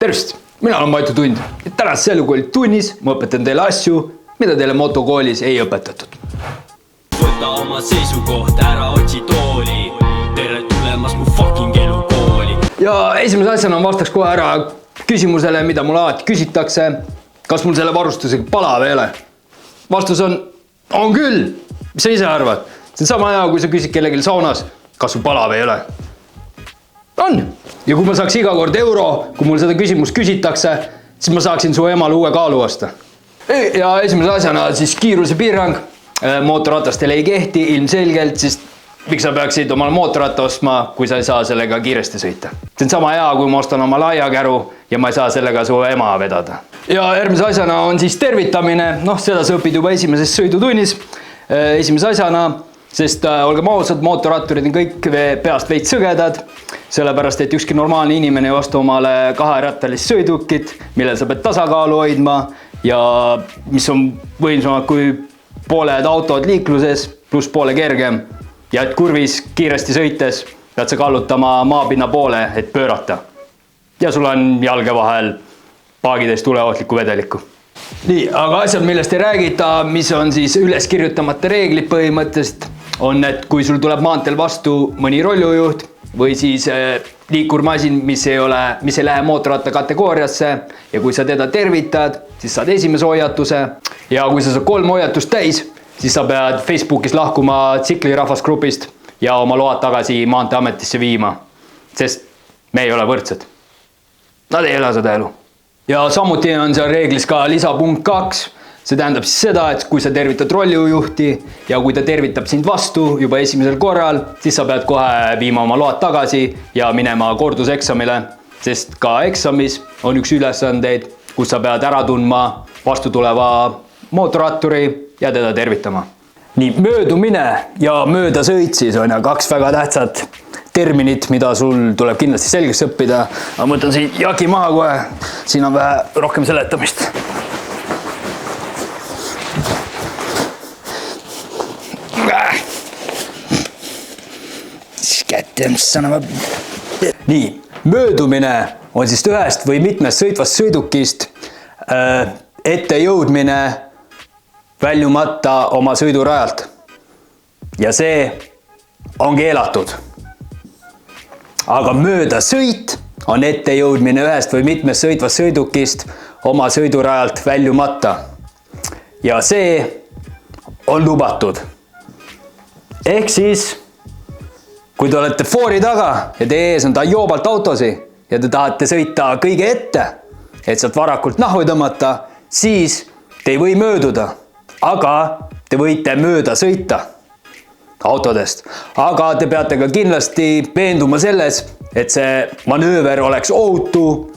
Tervist! Mina olen Maitu Tund. Tänast Sellukooli tunnis ma õpetan teile asju, mida teile motokoolis ei õpetatud. Võta oma seisukoht, ära otsi tooli. Tere tulemas mu fucking elukooli. Ja esimese asjana vastaks kohe ära küsimusele, mida mul alati küsitakse. Kas mul selle varustusega palav ei ole? Vastus on küll. Mis sa ise arvad? See on sama hea, kui sa küsid kellelgi saunas, kas sul palav ei ole. On. Ja kui ma saaks iga kord euro, kui mul seda küsimust küsitakse, siis ma saaksin su emale uue kaalu osta. Ja esimese asjana siis kiiruse piirang. Mootorratastele ei kehti ilmselgelt, sest miks sa peaksid omale mootorratta ostma, kui sa ei saa sellega kiiresti sõita. See on sama hea, kui ma ostan oma laiakäru ja ma ei saa sellega su ema vedada. Ja järgmise asjana on siis tervitamine. Seda sa õpid juba esimeses sõidutunnis. Esimese asjana, sest olgem ausad, mootorratturid on kõik peast veits sõgedad, sellepärast, et ükski normaalne inimene ei osta omale kaherattalist sõidukit, millel sa pead tasakaalu hoidma ja mis on võimsamad kui pooled autod liikluses, pluss poole kergem. Ja et kurvis kiiresti sõites pead sa kallutama maapinna poole, et pöörata. Ja sul on jalge vahel paagidest tuleohtlikku vedelikku. Nii, aga asjad, millest ei räägita, mis on siis üles kirjutamata reeglid põhimõtteliselt, on, et kui sul tuleb maanteel vastu mõni rollujuht või siis liikurmasin, mis ei lähe mootorratta kategooriasse ja kui sa teda tervitad, siis saad esimese hoiatuse ja kui sa saad 3 hoiatust täis, siis sa pead Facebookis lahkuma tsiklirahvasgrupist ja oma load tagasi Maanteeametisse viima, sest me ei ole võrdsed. Nad ei ela seda elu. Ja samuti on seal reeglis ka lisapunkt 2. See tähendab siis seda, et kui sa tervitad rollijuhti ja kui ta tervitab sind vastu juba esimesel korral, siis sa pead kohe viima oma load tagasi ja minema korduseksamile, sest ka eksamis on üks ülesandeid, kus sa pead ära tundma vastu tuleva mootorratturi ja teda tervitama. Nii, möödumine ja möödasõit siis on 2 väga tähtsat terminit, mida sul tuleb kindlasti selgeks õppida. Ma mõtlen siin jaki maha kohe, siin on vähe rohkem seletamist. Nii, möödumine on siis ühest või mitmest sõitvast sõidukist ette jõudmine väljumata oma sõidurajalt. Ja see on keelatud. Aga möödasõit on ette jõudmine ühest või mitmest sõitvast sõidukist oma sõidurajalt väljumata. Ja see on lubatud. Ehk siis, kui te olete foori taga ja teie ees on ta joobalt autosi ja te tahate sõita kõige ette, et sealt varakult nahvu tõmmata, siis te ei või mööduda, aga te võite mööda sõita autodest. Aga te peate ka kindlasti veenduma selles, et see manööver oleks ohutu,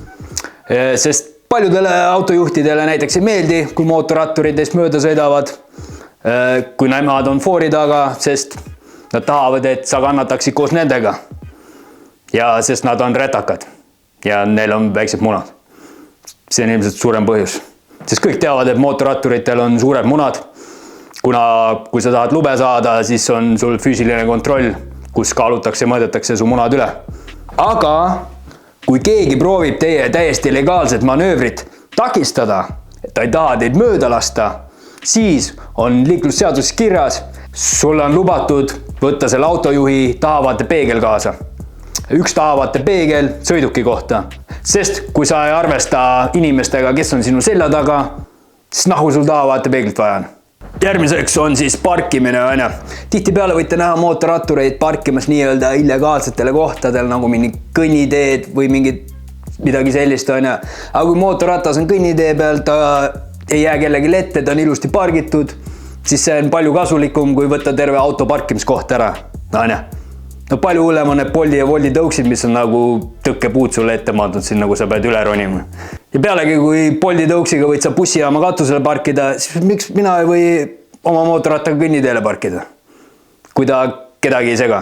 sest paljudele autojuhtidele näiteks ei meeldi, kui mootorratturid eest mööda sõidavad, kui nemad on foori taga, sest nad tahavad, et sa kannataksid koos nendega. Ja sest nad on retakad ja neil on väiksed munad. See on ilmselt suurem põhjus. Sest kõik teavad, et mootorratturitel on suured munad. Kuna kui sa tahad lube saada, siis on sul füüsiline kontroll, kus kaalutakse ja mõõdetakse su munad üle. Aga kui keegi proovib teie täiesti legaalset manöövrit takistada, et ta ei taha teid mööda lasta, siis on liiklusseaduses kirjas, sul on lubatud võtta selle autojuhi tahavaate peegel kaasa. Üks tahavaate peegel sõiduki kohta. Sest kui sa ei arvesta inimestega, kes on sinu selja taga, siis nahu sul tahavaate peeglit vaja on. Järgmiseks on siis parkimine. Tihtipeale võite näha mootorrattureid parkimas nii-öelda illegaalsetele kohtadel, nagu mingi kõnniteed või midagi sellist. Aga kui mootorratas on kõnnitee peal, ta ei jää kellegi ette, ta on ilusti pargitud, siis see on palju kasulikum, kui võtta terve auto parkimiskoht ära. Palju hullem on need Bolti ja Wolti tõuksid, mis on nagu tõkkepuud sulle ette maadnud siin, nagu sa pead üle ronima. Ja pealegi, kui Bolti tõuksiga võid sa bussijaama katusele parkida, siis miks mina ei või oma mootorrattaga kõnniteele parkida, kui ta kedagi ei sega?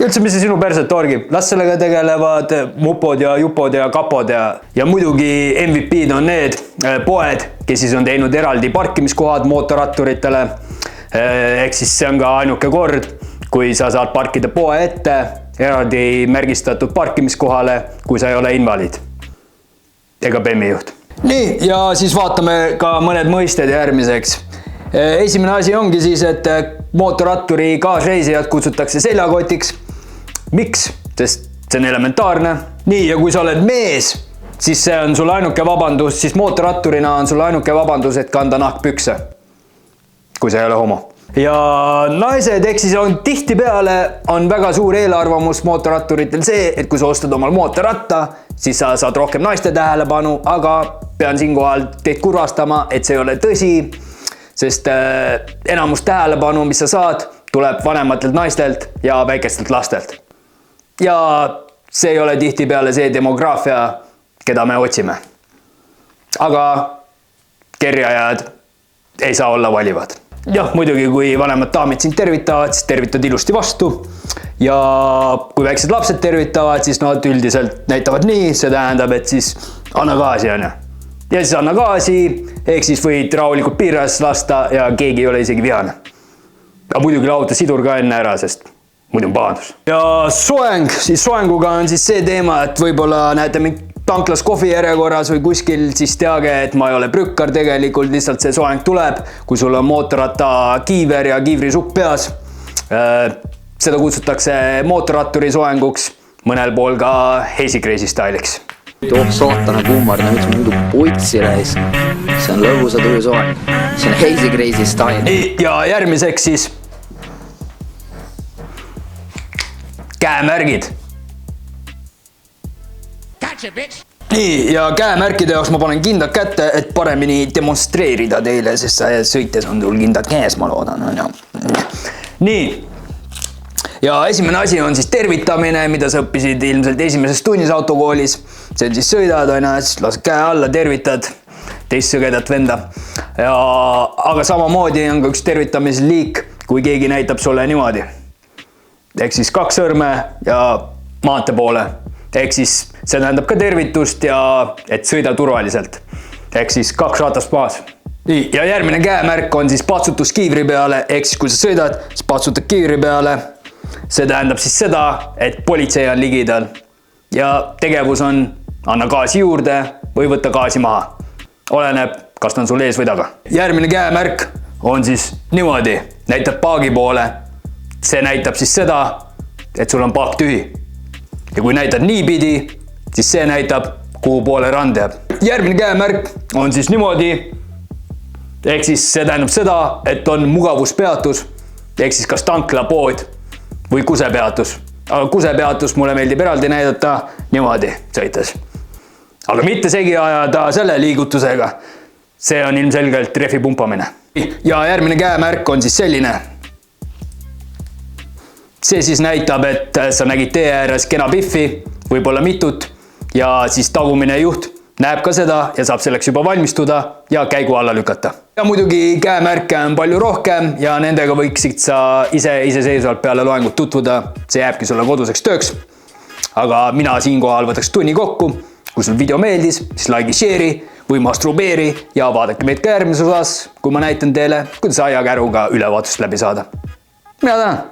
Üldse, mis see sinu perset torgib? Las sellega tegelevad mupod ja jupod ja kapod ja muidugi MVP-d on need poed, kes siis on teinud eraldi parkimiskohad mootorratturitele. Ehk siis see on ka ainuke kord, kui sa saad parkida poe ette eraldi märgistatud parkimiskohale, kui sa ei ole invaliid. ega Bemmi juht. Nii, ja siis vaatame ka mõned mõisted järgmiseks. Esimene asi ongi siis, et mootorratturi kaasreisijad kutsutakse seljakotiks. Miks? Sest see on elementaarne. Nii, ja kui sa oled mees, siis see on sul ainuke vabandus, siis mootorratturina on sul ainuke vabandus, et kanda nahkpükse. Kui sa ei ole homo. Ja naised, ehk siis on tihtipeale on väga suur eelarvamus mootorratturitel see, et kui sa ostad omal mootorratta, siis sa saad rohkem naiste tähelepanu, aga pean siinkohal teid kurvastama, et see ei ole tõsi, sest enamus tähelepanu, mis sa saad, tuleb vanematelt naistelt ja väikestelt lastelt. Ja see ei ole tihtipeale see demograafia, keda me otsime. Aga kerjajad ei saa olla valivad. Jah, muidugi, kui vanemad daamid sind tervitavad, siis tervitad ilusti vastu. Ja kui väiksed lapsed tervitavad, siis nad üldiselt näitavad nii, see tähendab, et siis anna gaasi, on ju. Ja siis anna gaasi, ehk siis võid rahulikult piirras lasta ja keegi ei ole isegi vihane. Aga muidugi lauta sidur ka enne ära, sest muidu on pahandus. Ja soeng, siis soenguga on siis see teema, et võib-olla näete mind tanklas kohvi järjekorras või kuskil, siis teage, et ma ei ole brükkar tegelikult, lihtsalt see soeng tuleb, kui sul on mootorratta kiiver ja kiivrisukk peas. Seda kutsutakse mootorratturi soenguks, mõnel pool ka Hazy Crazy styliks. Toob saatana kuumardana, miks muidu putsi reis. See on lõbusa tuju soeng. See on Hazy Crazy style. Ja järgmiseks siis käemärgid. Nii, ja käemärkide jaoks ma panen kindad kätte, et paremini demonstreerida teile, sest sõites on tul kindad käes, ma loodan. Nii, ja esimene asi on siis tervitamine, mida sa õppisid ilmselt esimeses tunnis autokoolis. See on siis sõidad, siis lased käe alla, tervitad teist sõgedat venda. Aga samamoodi on ka üks tervitamise liik, kui keegi näitab sulle niimoodi. Ehk siis 2 sõrme ja maante poole. Ehk siis see tähendab ka tervitust ja et sõida turvaliselt. Ehk siis 2 ratast maas. Ja järgmine käemärk on siis patsutus kiivri peale. Ehk siis kui sa sõidad, siis patsutad kiivri peale. See tähendab siis seda, et politsei on ligidal. Ja tegevus on anna gaasi juurde või võtta gaasi maha. Oleneb, kas ta on sul ees või taga. Järgmine käemärk on siis niimoodi. Näitab paagi poole. See näitab siis seda, et sul on paak tühi. Ja kui näitad niipidi, siis see näitab, kuhu poole rand jääb. Järgmine käemärk on siis niimoodi. Ehk siis see tähendab seda, et on mugavuspeatus. Ehk siis kas tanklapood või kusepeatus. Aga kusepeatus mulle meeldib eraldi näidata niimoodi sõites. Aga mitte segi ajada selle liigutusega. See on ilmselgelt refi pumpamine. Ja järgmine käemärk on siis selline. See siis näitab, et sa nägid tee ääres kena piffi, võib-olla mitut, ja siis tagumine juht näeb ka seda ja saab selleks juba valmistuda ja käigu alla lükata. Ja muidugi käemärke on palju rohkem ja nendega võiksid sa iseseisvalt peale loengut tutvuda. See jääbki sulle koduseks tööks. Aga mina siinkohal võtaks tunni kokku. Kui sul video meeldis, siis like, share'i või masturbeeri ja vaadake meid ka järgmises osas, kui ma näitan teile, kuidas aiakäruga ülevaatust läbi saada. Mina tänan!